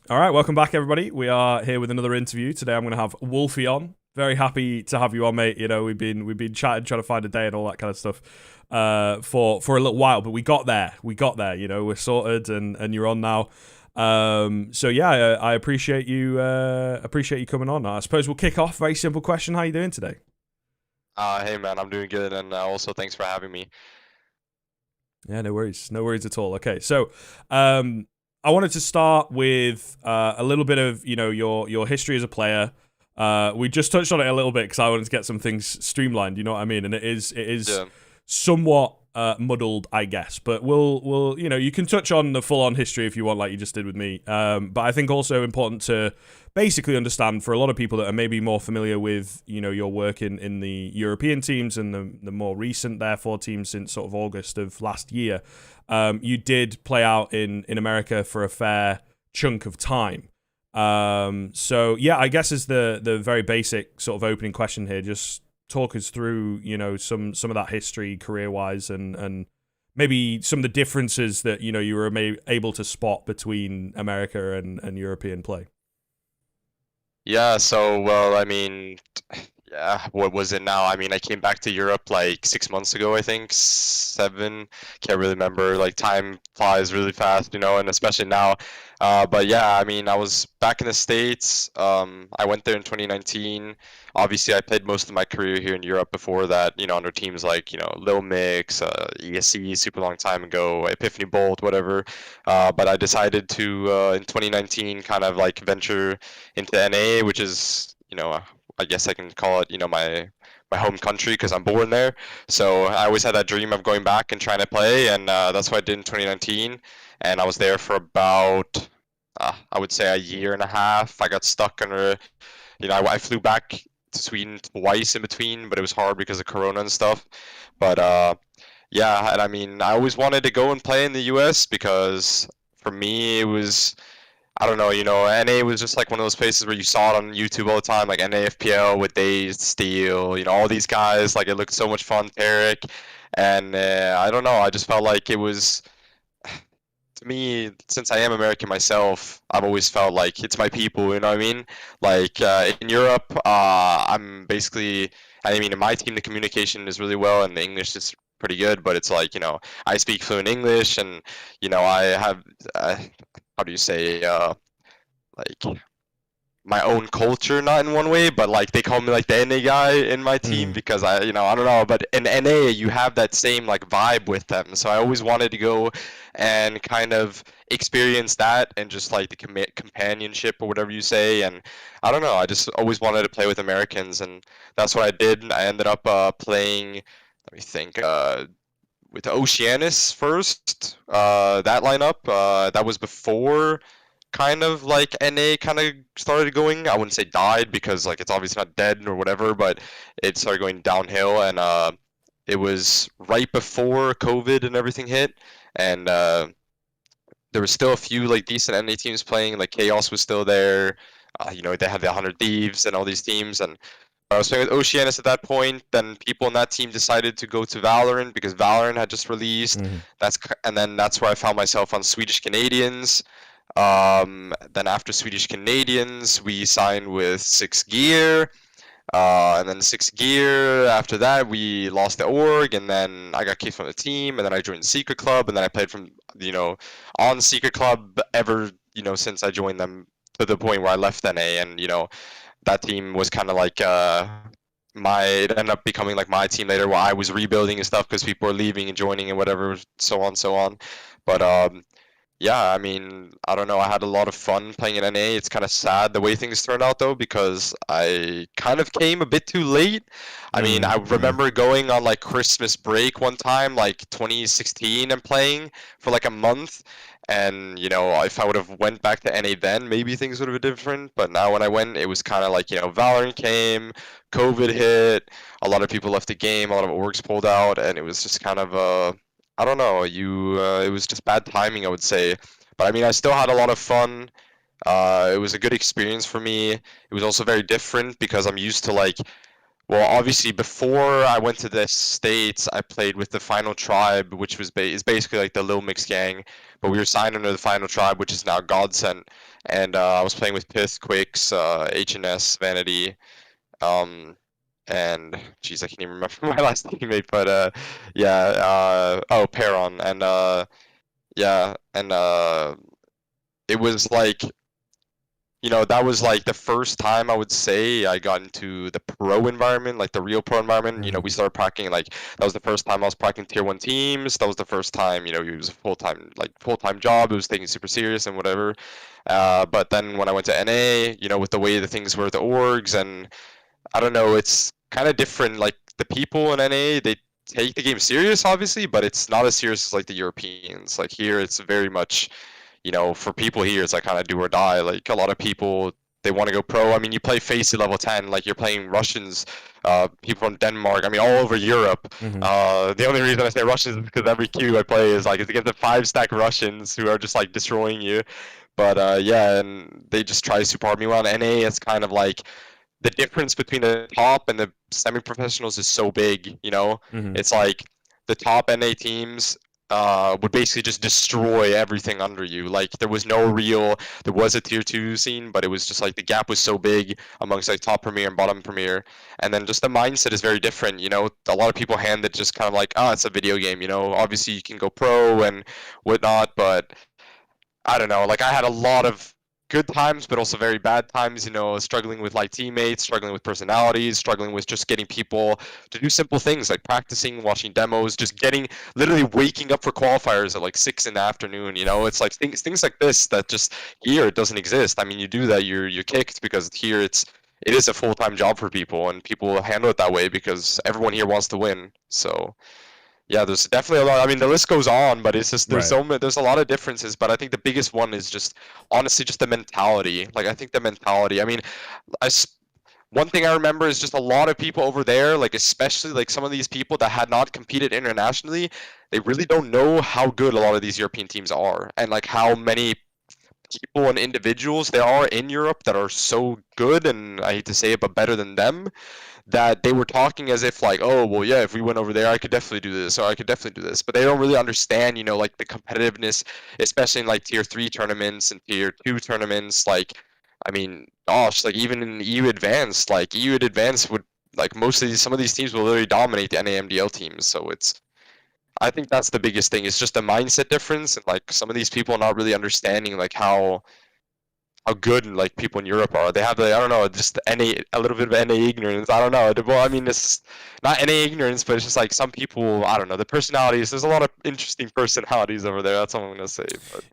All right, welcome back, everybody. We are here with another interview today. I'm going to have Wolfy on. Very happy to have you on, mate. You know, we've been chatting, trying to find a day and all that kind of stuff for a little while, but we got there. We got there. You know, we're sorted, and you're on now. So yeah, I appreciate you coming on. I suppose we'll kick off. Very simple question: how you doing today? Hey man, I'm doing good, and also thanks for having me. Yeah, no worries at all. Okay, so I wanted to start with a little bit of your history as a player. We just touched on it a little bit because I wanted to get some things streamlined. You know what I mean? And it is Yeah, somewhat muddled, I guess. But we'll you can touch on the full on history if you want, like you just did with me. But I think also important to basically understand for a lot of people that are maybe more familiar with your work in the European teams and the more recent therefore teams since sort of August of last year. You did play out in America for a fair chunk of time. So yeah, I guess is the very basic sort of opening question here. Just talk us through, some of that history career wise and maybe some of the differences that, you were able to spot between America and European play. yeah. So, well, I mean, yeah. What was it now? I mean, I came back to Europe like 6 months ago, I think, seven. Can't really remember. Like time flies really fast, and especially now. But yeah, I mean, I was back in the States. I went there in 2019. Obviously, I played most of my career here in Europe before that, under teams like, Lil Mix, ESC, super long time ago, Epiphany Bolt, whatever. But I decided to, in 2019, kind of like venture into NA, which is, I guess I can call it, my home country because I'm born there. So I always had that dream of going back and trying to play, and that's what I did in 2019. And I was there for about, I would say, a year and a half. I got stuck under, I flew back to Sweden twice in between, but it was hard because of Corona and stuff. But yeah, and I mean, I always wanted to go and play in the US because for me it was, I don't know, NA was just like one of those places where you saw it on YouTube all the time, like NAFPL with Dazed, Steel, all these guys. Like it looked so much fun, Tarek, and I don't know, I just felt like it was, to me, since I am American myself, I've always felt like it's my people, you know what I mean? Like in Europe, I'm basically, I mean, in my team, the communication is really well and the English is pretty good, but it's like, I speak fluent English and, I have, how do you say, like my own culture, not in one way, but like they call me like the NA guy in my team Mm. because I don't know, but in NA you have that same like vibe with them. So I always wanted to go and kind of experience that and just like the companionship or whatever you say. And I don't know, I just always wanted to play with Americans, and that's what I did. I ended up playing, let me think, with Oceanus first. That lineup, that was before kind of like NA kind of started going. I wouldn't say died because like it's obviously not dead or whatever, but it started going downhill, and it was right before COVID and everything hit, and there was still a few like decent NA teams playing. Like Chaos was still there. They had the 100 Thieves and all these teams, and I was playing with Oceanus at that point. Then people in that team decided to go to Valorant because Valorant had just released. Mm. And then that's where I found myself on Swedish Canadians. Then after Swedish Canadians, we signed with Six Gear. And then Six Gear, after that, we lost the org, and then I got kicked from the team, and then I joined Secret Club, and then I played from, on Secret Club ever, since I joined them to the point where I left NA, and, that team was kind of like, it ended up becoming like my team later, where I was rebuilding and stuff because people were leaving and joining and whatever, so on, so on. But, yeah, I mean, I don't know. I had a lot of fun playing in NA. It's kind of sad the way things turned out though, because I kind of came a bit too late. I mean, I Mm. remember going on like Christmas break one time, like 2016, and playing for like a month. And if I would have went back to NA then, maybe things would have been different. But now when I went, it was kind of like, Valorant came, COVID hit, a lot of people left the game, a lot of orgs pulled out, and it was just kind of I don't know. It was just bad timing, I would say. But I mean, I still had a lot of fun. It was a good experience for me. It was also very different because I'm used to like Well, obviously, before I went to the States, I played with the Final Tribe, which is basically like the Lil Mix gang. But we were signed under the Final Tribe, which is now Godsent. And I was playing with Pith, Quicks, HNS, Vanity, um, and geez, I can't even remember my last teammate. But yeah, oh, Peron, and yeah, and it was like, that was like the first time I would say I got into the pro environment, like the real pro environment. We started practicing, like that was the first time I was practicing tier 1 teams. That was the first time, it was a full-time job. It was taken super serious and whatever. But then when I went to NA, with the way the things were with the orgs, and I don't know, it's kind of different. Like the people in NA, they take the game serious, obviously, but it's not as serious as like the Europeans. Like here, it's very much, for people here, it's like kind of do or die. Like a lot of people, they want to go pro. I mean, you play Facey level 10, like you're playing Russians, people from Denmark. I mean, all over Europe. The only reason I say Russians is because every queue I play is like it's against the 5-stack Russians who are just like destroying you. But yeah, and they just try to super hard me well. NA, it's kind of like the difference between the top and the semi-professionals is so big. It's like the top NA teams would basically just destroy everything under you. Like there was a tier 2 scene, but it was just like the gap was so big amongst like top premier and bottom premier. And then just the mindset is very different. A lot of people hand it just kind of like, it's a video game. Obviously you can go pro and whatnot, but I don't know. Like I had a lot of good times, but also very bad times. Struggling with like teammates, struggling with personalities, struggling with just getting people to do simple things like practicing, watching demos, just literally waking up for qualifiers at like 6 in the afternoon. It's like things like this that just here it doesn't exist. I mean, you do that, you're kicked, because here it is a full-time job for people, and people handle it that way because everyone here wants to win. So. Yeah, there's definitely a lot. I mean, the list goes on, but it's just there's a lot of differences. But I think the biggest one is just honestly just the mentality. Like I think the mentality. I mean, one thing I remember is just a lot of people over there, like especially like some of these people that had not competed internationally, they really don't know how good a lot of these European teams are, and like how many people and individuals there are in Europe that are so good, and I hate to say it, but better than them, that they were talking as if like, oh, well, yeah, if we went over there, I could definitely do this, or I could definitely do this. But they don't really understand, like the competitiveness, especially in like tier 3 tournaments and tier 2 tournaments. Like, I mean, gosh, like even in EU Advanced would, like some of these teams will literally dominate the NAMDL teams. So I think that's the biggest thing. It's just a mindset difference, and like some of these people are not really understanding like how good like people in Europe are. They have I don't know, just a little bit of NA ignorance. I don't know. Well, I mean, it's not NA ignorance, but it's just like some people, I don't know, the personalities. There's a lot of interesting personalities over there. That's all I'm gonna say. But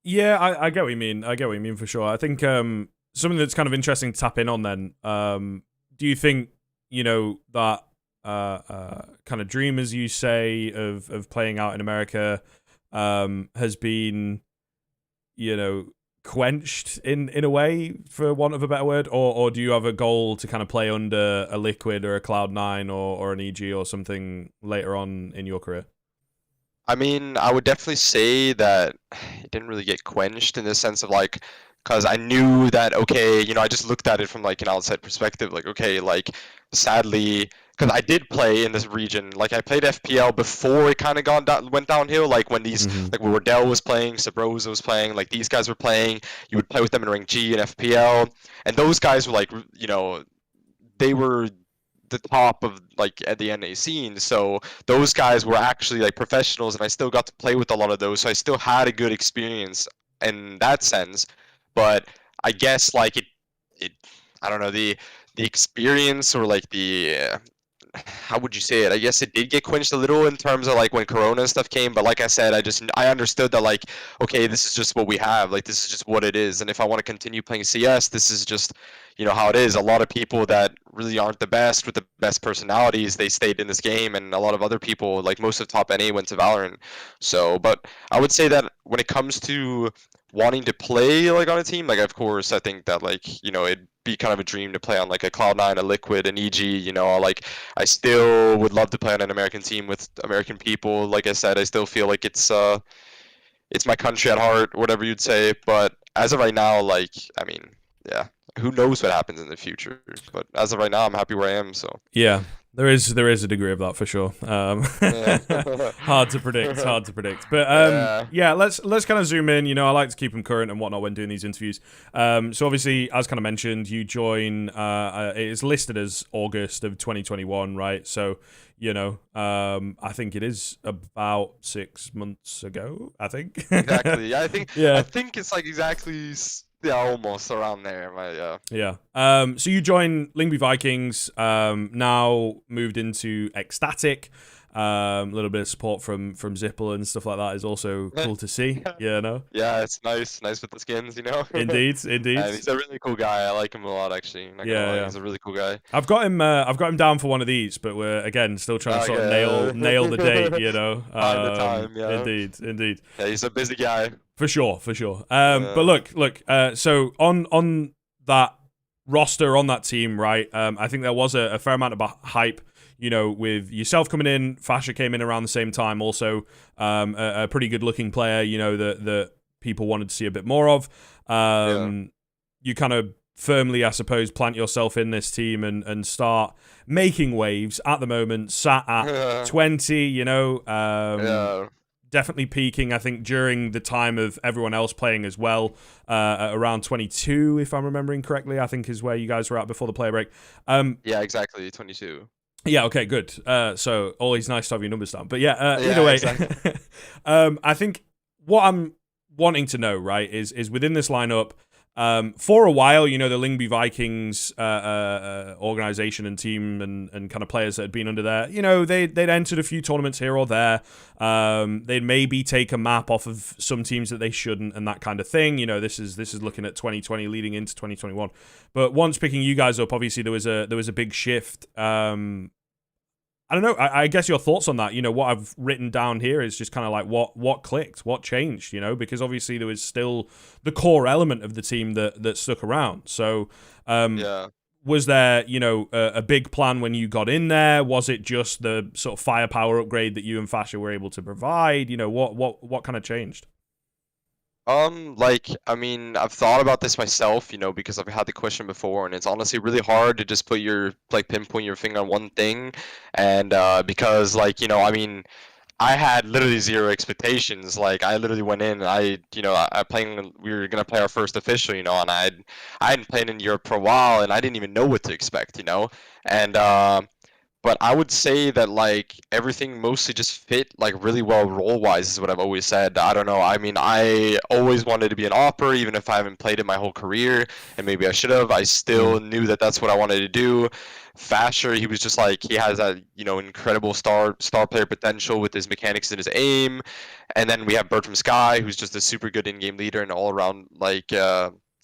yeah, I get what you mean. I get what you mean for sure. I think something that's kind of interesting to tap in on then. Do you think that kind of dream, as you say, of playing out in America has been quenched in a way, for want of a better word, or do you have a goal to kind of play under a Liquid or a Cloud9 or an EG or something later on in your career? I mean, I would definitely say that it didn't really get quenched in the sense of like, because I knew that, okay, I just looked at it from like an outside perspective, like, okay, like sadly, because I did play in this region, like I played FPL before it kind of went downhill, like when these, like when Wardell was playing, Sabrosa was playing, like these guys were playing, you would play with them in rank G and FPL, and those guys were like, they were the top of like at the NA scene, so those guys were actually like professionals, and I still got to play with a lot of those, so I still had a good experience in that sense. But I guess like it I don't know, the experience, or like the how would you say it? I guess it did get quenched a little in terms of like when Corona and stuff came, but like I said, I understood that like, okay, this is just what we have, like this is just what it is, and if I want to continue playing CS, this is just how it is. A lot of people that really aren't the best with the best personalities, they stayed in this game, and a lot of other people, like most of top NA, went to Valorant. So, but I would say that when it comes to wanting to play like on a team, like of course I think that like it'd be kind of a dream to play on like a Cloud9, a Liquid, an EG. Like I still would love to play on an American team with American people. Like I said, I still feel like it's my country at heart, whatever you'd say. But as of right now, like I mean, yeah, who knows what happens in the future. But as of right now, I'm happy where I am. So Yeah, there is a degree of that for sure. yeah. Hard to predict. But Yeah. yeah, let's kind of zoom in. You know, I like to keep them current and whatnot when doing these interviews. So obviously, as kind of mentioned, you join. It is listed as August of 2021, right? So you know, I think it is about 6 months ago. I think. Exactly. Yeah, I think Yeah. I think it's like exactly yeah, almost around there. Yeah. Yeah. So you join Lyngby Vikings. Now moved into ECSTATIC. A little bit of support from Zippel and stuff like that is also cool to see. Yeah, no. Yeah, it's nice with the skins, you know. Indeed. And he's a really cool guy. I like him a lot, actually. Not gonna lie. Yeah. He's a really cool guy. I've got him down for one of these, but we're again still trying to sort of nail the date. You know. Find the time. Yeah. Indeed. Yeah, he's a busy guy. For sure. But look. So on that roster, on that team, right? I think there was a fair amount of hype. You know, with yourself coming in, Fasha came in around the same time. Also, a pretty good-looking player. You know that people wanted to see a bit more of. You kind of firmly, I suppose, plant yourself in this team and start making waves. At the moment, sat at 20. You know, definitely peaking, I think, during the time of everyone else playing as well, at around 22, if I'm remembering correctly, I think is where you guys were at before the player break. Yeah, exactly, 22. Yeah, okay, good. So always nice to have your numbers down. But yeah, either way, exactly. I think what I'm wanting to know, right, is within this lineup, for a while, you know, the Lyngby Vikings organization and team and kind of players that had been under there, you know, they'd entered a few tournaments here or there. They'd maybe take a map off of some teams that they shouldn't and that kind of thing. You know, this is looking at 2020 leading into 2021. But once picking you guys up, obviously there was a big shift. I don't know. I guess your thoughts on that. You know, what I've written down here is just kind of like what clicked, what changed. You know, because obviously there was still the core element of the team that stuck around. So, was there, you know, a big plan when you got in there? Was it just the sort of firepower upgrade that you and Fasha were able to provide? You know, what kind of changed? Like, I mean, I've thought about this myself, you know, because I've had the question before, and it's honestly really hard to just pinpoint your finger on one thing, and because, like, you know, I mean, I had literally zero expectations. Like, I literally went in, we were gonna play our first official, you know, and I hadn't played in Europe for a while, and I didn't even know what to expect, you know, and but I would say that, like, everything mostly just fit, like, really well role-wise is what I've always said. I don't know. I mean, I always wanted to be an opera, even if I haven't played it my whole career, and maybe I should have. I still knew that that's what I wanted to do. Fasher, he was just like, he has that, you know, incredible star player potential with his mechanics and his aim. And then we have Bertram Sky, who's just a super good in-game leader and all-around, like,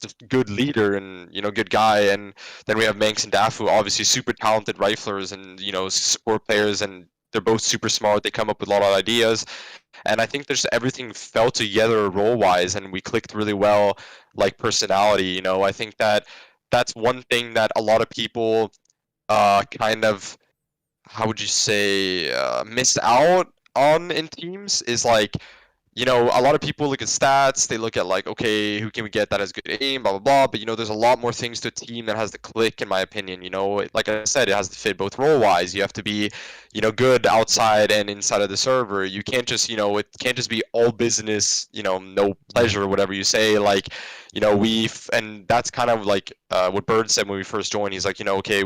just good leader and, you know, good guy. And then we have Manx and Dafu, obviously super talented riflers and, you know, support players, and they're both super smart. They come up with a lot of ideas, and I think there's everything fell together role wise, and we clicked really well, like personality. You know, I think that's one thing that a lot of people kind of, how would you say, miss out on in teams is, like, you know, a lot of people look at stats, they look at, like, okay, who can we get that has good aim, blah, blah, blah, but, you know, there's a lot more things to a team that has to click, in my opinion, you know, like I said, it has to fit both role-wise, you have to be, you know, good outside and inside of the server, you can't just, you know, it can't just be all business, you know, no pleasure, whatever you say, like, you know, and that's kind of like what Bird said when we first joined, he's like, you know, okay,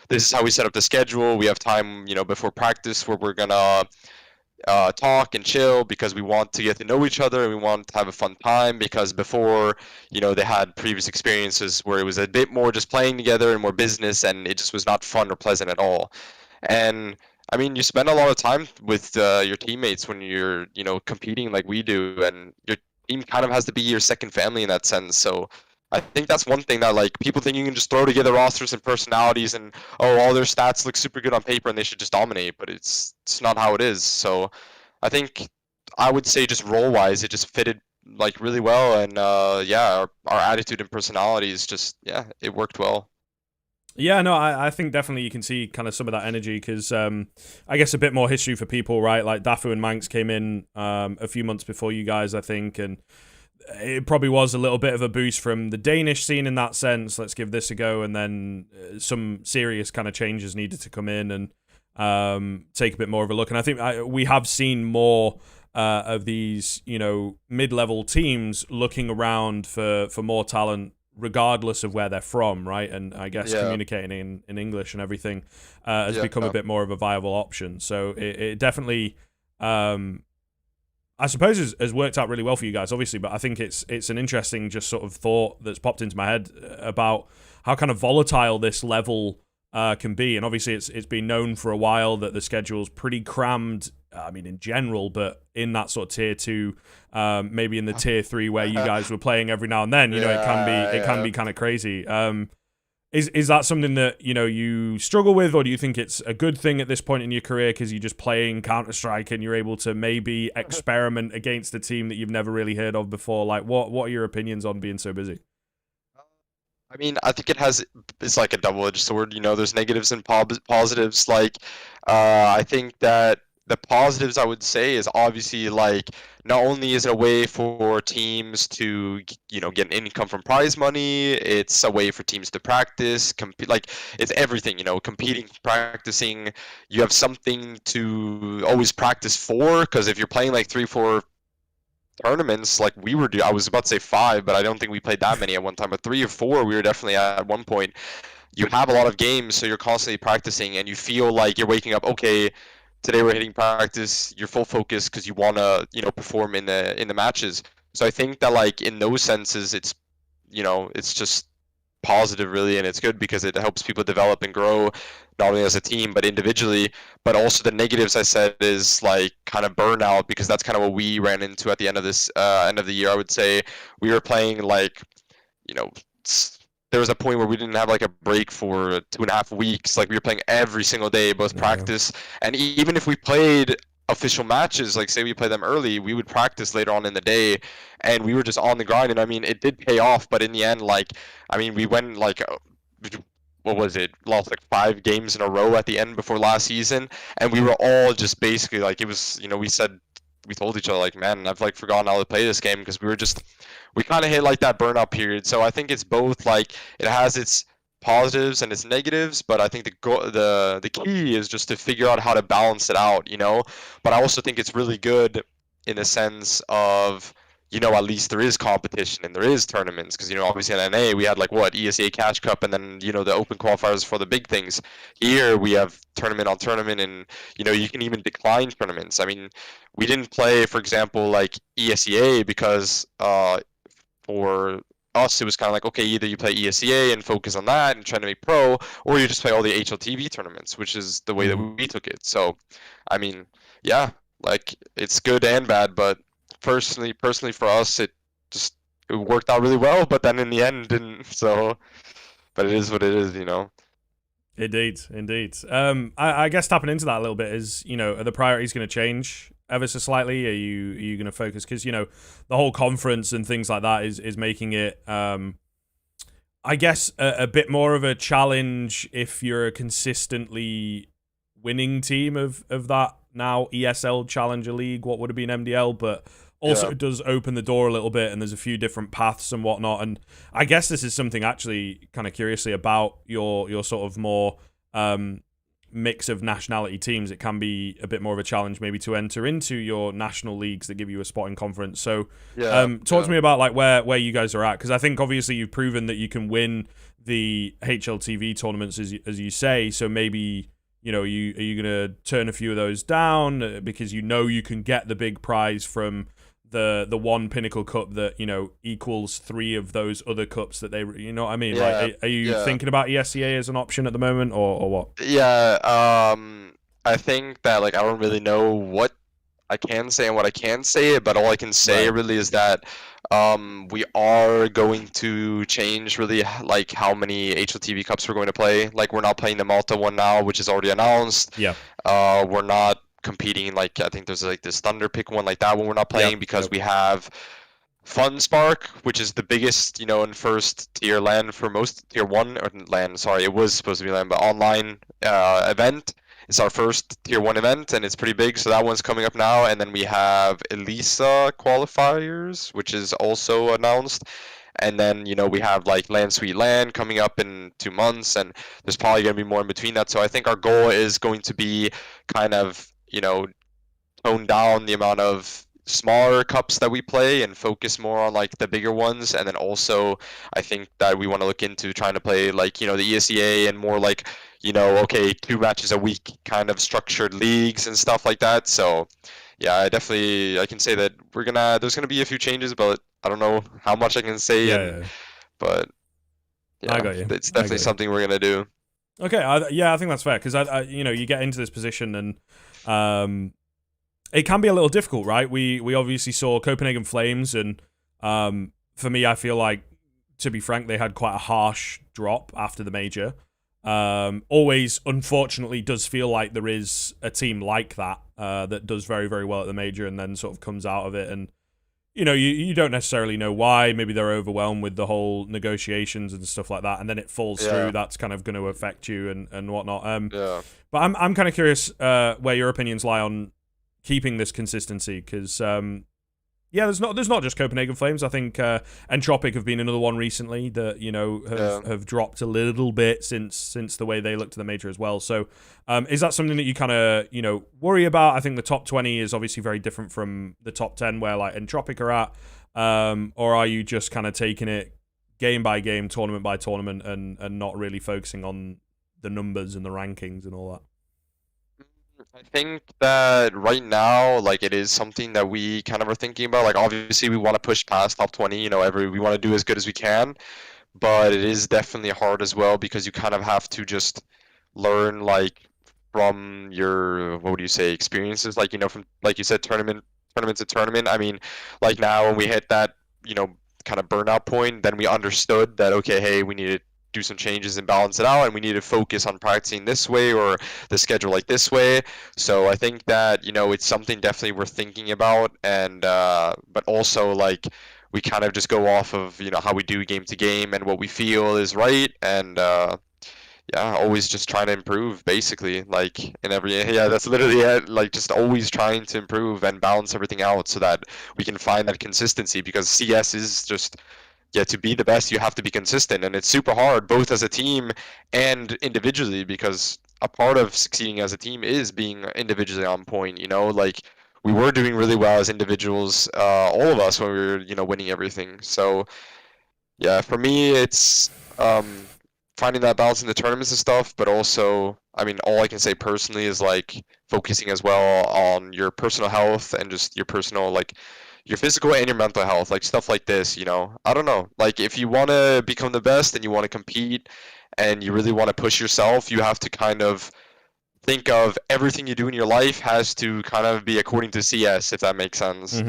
this is how we set up the schedule, we have time, you know, before practice where we're gonna talk and chill because we want to get to know each other and we want to have a fun time, because before, you know, they had previous experiences where it was a bit more just playing together and more business, and it just was not fun or pleasant at all. And I mean, you spend a lot of time with your teammates when you're, you know, competing like we do, and your team kind of has to be your second family in that sense. So I think that's one thing that, like, people think you can just throw together rosters and personalities and, oh, all their stats look super good on paper and they should just dominate, but it's not how it is. So I think I would say just role-wise, it just fitted, like, really well, and yeah, our attitude and personalities just, yeah, it worked well. Yeah, no, I think definitely you can see kind of some of that energy because I guess a bit more history for people, right? Like Dafu and Manx came in a few months before you guys, I think, and it probably was a little bit of a boost from the Danish scene in that sense. Let's give this a go, and then some serious kind of changes needed to come in and take a bit more of a look. And I think we have seen more of these, mid-level teams looking around for more talent, regardless of where they're from, right? And I guess communicating in English and everything has become a bit more of a viable option. So it definitely, I suppose, has worked out really well for you guys, obviously. But I think it's an interesting just sort of thought that's popped into my head about how kind of volatile this level can be. And obviously it's been known for a while that the schedule's pretty crammed, I mean, in general, but in that sort of tier 2, maybe in the tier 3 where you guys were playing every now and then, it can be kind of crazy. Is that something that, you struggle with, or do you think it's a good thing at this point in your career because you're just playing Counter-Strike and you're able to maybe experiment against a team that you've never really heard of before? Like, what are your opinions on being so busy? I mean, I think it's like a double-edged sword. There's negatives and positives. Like, I think that the positives, I would say, is obviously, like, not only is it a way for teams to, get an income from prize money, it's a way for teams to practice, compete. Like, it's everything, competing, practicing. You have something to always practice for, because if you're playing like 3-4 tournaments like we were I was about to say 5, but I don't think we played that many at one time, but 3 or 4 we were definitely at one point. You have a lot of games, so you're constantly practicing, and you feel like you're waking up, okay, today we're hitting practice, you're full focus because you want to perform in the matches. So I think that, like, in those senses, it's it's just positive, really, and it's good because it helps people develop and grow, not only as a team but individually. But also the negatives, I said, is like kind of burnout, because that's kind of what we ran into at the end of this end of the year. I would say we were playing, like, there was a point where we didn't have like a break for 2.5 weeks. Like, we were playing every single day, both practice, and even if we played official matches, like say we play them early, we would practice later on in the day, and we were just on the grind. And I mean, it did pay off, but in the end, like, I mean, we went like, what was it, lost like 5 games in a row at the end before last season, and we were all just basically like, it was, we told each other, like, man, I've like forgotten how to play this game, because we kind of hit like that burnout period. So I think it's both, like, it has its positives and its negatives, but I think the key is just to figure out how to balance it out, But I also think it's really good in the sense of, at least there is competition and there is tournaments, because, obviously in NA we had like ESEA Cash Cup, and then, the open qualifiers for the big things. Here we have tournament on tournament, and, you can even decline tournaments. I mean, we didn't play, for example, like ESEA because for us, it was kind of like, okay, either you play ESEA and focus on that and trying to make pro, or you just play all the HLTV tournaments, which is the way that we took it. So, I mean, yeah, like, it's good and bad, but personally for us, it worked out really well, but then in the end didn't. So, but it is what it is, Indeed. I guess tapping into that a little bit is, are the priorities going to change ever so slightly? Are you going to focus, because the whole conference and things like that is making it I guess a bit more of a challenge if you're a consistently winning team of that now ESL Challenger League, what would have been MDL, but also it does open the door a little bit, and there's a few different paths and whatnot. And I guess this is something actually kind of curiously about your sort of more mix of nationality teams. It can be a bit more of a challenge maybe to enter into your national leagues that give you a spot in conference. So talk to me about like where you guys are at, because I think obviously you've proven that you can win the HLTV tournaments as you say. So maybe are you going to turn a few of those down because you can get the big prize from the one Pinnacle Cup that equals 3 of those other cups that they what I mean? Like, are you thinking about ESEA as an option at the moment, or what? I think that, like, I don't really know what I can say and what I can't say, but all I can say really is that we are going to change really like how many HLTV Cups we're going to play. Like, we're not playing the Malta one now, which is already announced. We're not competing, like, I think there's like this Thunder Pick one, like that one we're not playing because we have Fun Spark, which is the biggest, in first tier LAN for most tier 1 or LAN, sorry, it was supposed to be LAN, but online event It's our first tier 1 event, and it's pretty big, so that one's coming up now. And then we have Elisa qualifiers, which is also announced. And then, we have like Land Sweet Land coming up in 2 months, and there's probably going to be more in between that. So I think our goal is going to be kind of, tone down the amount of smaller cups that we play and focus more on like the bigger ones. And then also I think that we want to look into trying to play like, the ESEA and more like, okay, 2 matches a week kind of structured leagues and stuff like that. So yeah, I can say that there's gonna be a few changes, but I don't know how much I can say. Yeah. But yeah, I got you. It's definitely something we're gonna do. Okay, I think that's fair because you get into this position and it can be a little difficult, right? We obviously saw Copenhagen Flames, and for me, I feel like, to be frank, they had quite a harsh drop after the major. Always, unfortunately, does feel like there is a team like that that does very, very well at the major and then sort of comes out of it, and you don't necessarily know why. Maybe they're overwhelmed with the whole negotiations and stuff like that, and then it falls through. That's kind of going to affect you and whatnot. But I'm kind of curious where your opinions lie on keeping this consistency, because there's not just Copenhagen Flames. I think Entropic have been another one recently that have dropped a little bit since the way they looked at the major as well. So is that something that you kind of worry about? I think the top 20 is obviously very different from the top 10 where like Entropic are at, or are you just kind of taking it game by game, tournament by tournament, and not really focusing on the numbers and the rankings and all that? I think that right now, like, it is something that we kind of are thinking about. Like, obviously, we want to push past top 20. We want to do as good as we can, but it is definitely hard as well because you kind of have to just learn, like, from your, what would you say, experiences. Like, from, like you said, tournament to tournament. I mean, like now when we hit that, kind of burnout point, then we understood that, okay, hey, we need to do some changes and balance it out, and we need to focus on practicing this way or the schedule like this way. So I think that it's something definitely we're thinking about, and but also like we kind of just go off of how we do game to game and what we feel is right, and always just trying to improve basically, like in every that's literally it, like just always trying to improve and balance everything out so that we can find that consistency, because CS is just to be the best, you have to be consistent, and it's super hard both as a team and individually, because a part of succeeding as a team is being individually on point. Like we were doing really well as individuals, all of us, when we were winning everything. So yeah, for me, it's finding that balance in the tournaments and stuff, but also, I mean, all I can say personally is like focusing as well on your personal health and just your personal, like, your physical and your mental health, like stuff like this. I don't know, like if you want to become the best and you want to compete and you really want to push yourself, you have to kind of think of everything you do in your life has to kind of be according to CS, if that makes sense.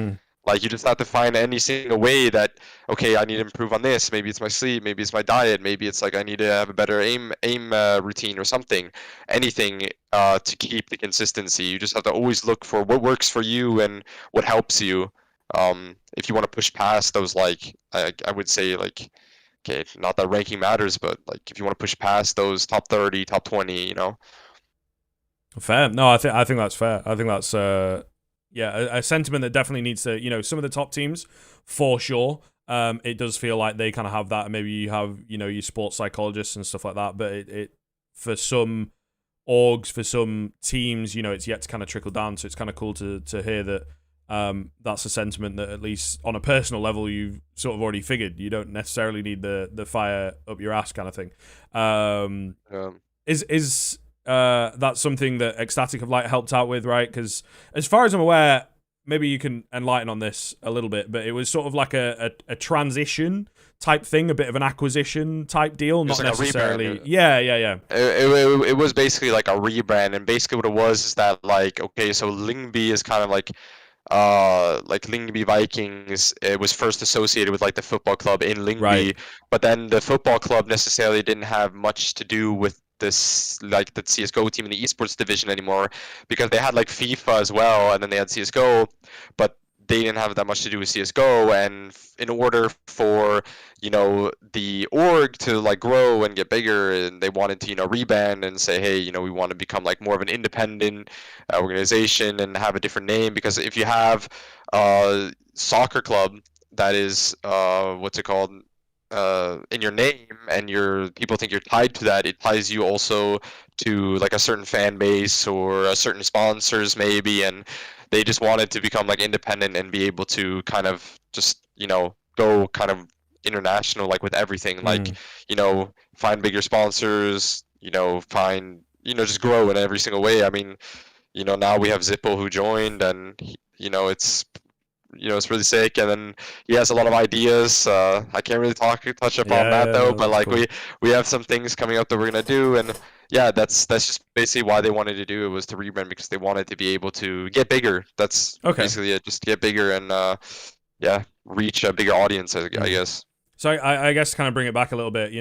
Like you just have to find any single way that, okay, I need to improve on this. Maybe it's my sleep, maybe it's my diet, maybe it's like I need to have a better aim routine or something. Anything to keep the consistency. You just have to always look for what works for you and what helps you. If you want to push past those, like I would say, like, okay, not that ranking matters, but like if you want to push past those top 30, top 20, Fair. No, I think that's fair. I think that's a sentiment that definitely needs to, some of the top teams, for sure. It does feel like they kind of have that, and maybe you have, your sports psychologists and stuff like that, but it for some orgs, for some teams, it's yet to kind of trickle down. So it's kind of cool to hear that that's a sentiment that, at least on a personal level, you've sort of already figured. You don't necessarily need the fire up your ass kind of thing. Is that's something that ECSTATIC have like helped out with, right? Because as far as I'm aware, maybe you can enlighten on this a little bit, but it was sort of like a transition type thing, a bit of an acquisition type deal, not like necessarily. Yeah. It was basically like a rebrand, and basically what it was is that, like, okay, so Lyngby is kind of like Lyngby Vikings. It was first associated with like the football club in Lyngby, right. But then the football club necessarily didn't have much to do with this, like the CSGO team in the esports division anymore, because they had like FIFA as well, and then they had CSGO, but they didn't have that much to do with CS:GO, and in order for the org to like grow and get bigger, and they wanted to rebrand and say, hey, we want to become like more of an independent organization and have a different name, because if you have a soccer club that is what's it called, in your name, and your people think you're tied to that, it ties you also to like a certain fan base or a certain sponsors maybe, and they just wanted to become like independent and be able to kind of just go kind of international, like with everything, like find bigger sponsors, find just grow in every single way. I mean, now we have Zippo who joined, and it's really sick, and then he has a lot of ideas. I can't really touch upon Yeah, that yeah, though, no, but that's like cool. we have some things coming up that we're gonna do, and yeah, that's just basically why they wanted to do it, was to rebrand, because they wanted to be able to get bigger. That's Okay. basically it, just get bigger and yeah, reach a bigger audience, I guess. So I guess to kind of bring it back a little bit,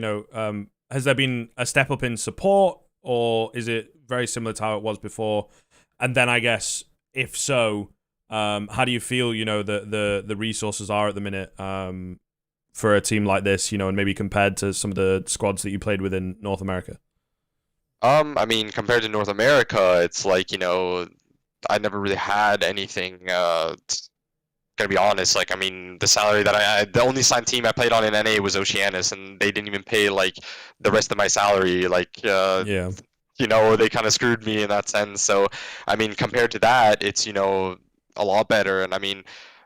has there been a step up in support, or is it very similar to how it was before? And then I guess if so, how do you feel, the resources are at the minute for a team like this, and maybe compared to some of the squads that you played with in North America? I mean, compared to North America, it's like, I never really had anything. Gonna be honest, like, I mean, the salary that the only signed team I played on in NA was Oceanus, and they didn't even pay like the rest of my salary. Like, Yeah. they kind of screwed me in that sense. So, I mean, compared to that, it's a lot better. And I mean,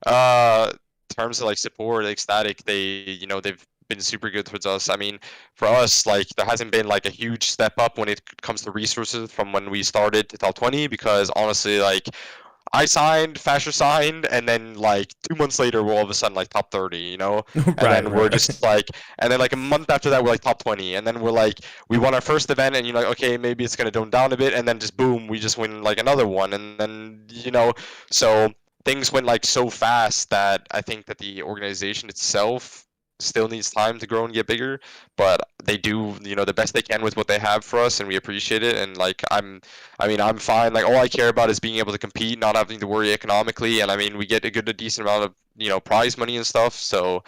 in terms of like support, like Static, they've been super good towards us. I mean, for us, like, there hasn't been like a huge step up when it comes to resources from when we started to top 20, because honestly, like, I signed, Fasher signed, and then like 2 months later, we're all of a sudden like top 30, and Right, then we're right. just like, and then like a month after that, we're like top 20, and then we're like, we won our first event, and you're like, okay, maybe it's gonna tone down a bit, and then just boom, we just win like another one, and then so things went like so fast that I think that the organization itself still needs time to grow and get bigger, but they do the best they can with what they have for us, and we appreciate it. And like, I'm fine. Like, all I care about is being able to compete, not having to worry economically. And I mean, we get a decent amount of prize money and stuff. So,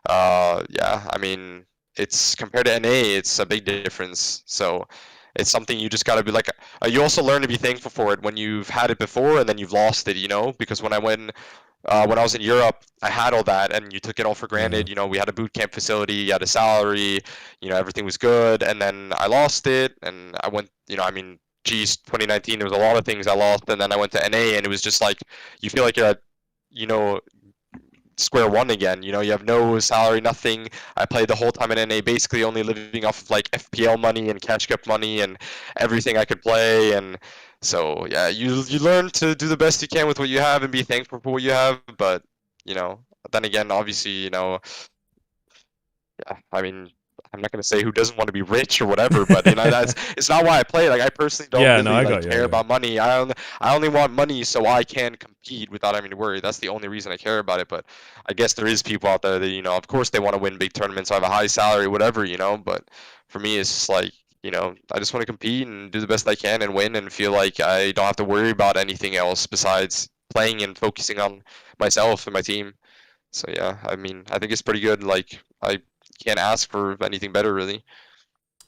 yeah, I mean, it's compared to NA, it's a big difference. So, it's something you just got to be like. You also learn to be thankful for it when you've had it before and then you've lost it. Because when I was in Europe, I had all that, and you took it all for Yeah. granted. We had a boot camp facility, you had a salary, everything was good, and then I lost it, and I went, I mean, geez, 2019, there was a lot of things I lost, and then I went to NA, and it was just like, you feel like you're at, you know, square one again. You have no salary, nothing. I played the whole time in NA, basically only living off of like FPL money and Catch Cup money and everything I could play, and so yeah, you learn to do the best you can with what you have and be thankful for what you have. But you know, then again, obviously, yeah, I mean, I'm not gonna say who doesn't want to be rich or whatever, but that's it's not why I play. Like, I personally don't Yeah, no, really I like got you. I care got you. about money. I only want money so I can compete without having to worry. That's the only reason I care about it. But I guess there is people out there that of course they want to win big tournaments, have a high salary, whatever. But for me, it's just like I just want to compete and do the best I can and win and feel like I don't have to worry about anything else besides playing and focusing on myself and my team. So yeah, I mean, I think it's pretty good. Like, I can't ask for anything better, really,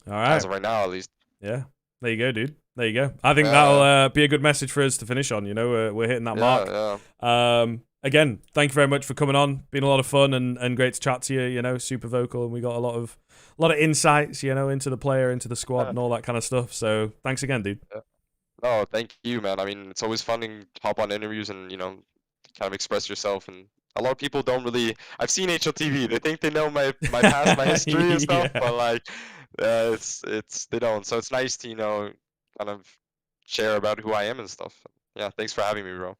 All as right. of right now, at least. Yeah. There you go, dude. There you go. I think that'll Yeah, be a good message for us to finish on. We're hitting that mark. yeah, yeah. Again, thank you very much for coming on. Been a lot of fun and great to chat to you. Super vocal, and we got a lot of insights. Into the player, into the squad, Yeah, and all that kind of stuff. So thanks again, dude. yeah. No, thank you, man. I mean, it's always fun to hop on interviews and kind of express yourself. And a lot of people don't really. I've seen HLTV. They think they know my past, my history and stuff, Yeah. but like, it's they don't. So it's nice to kind of share about who I am and stuff. Yeah, thanks for having me, bro.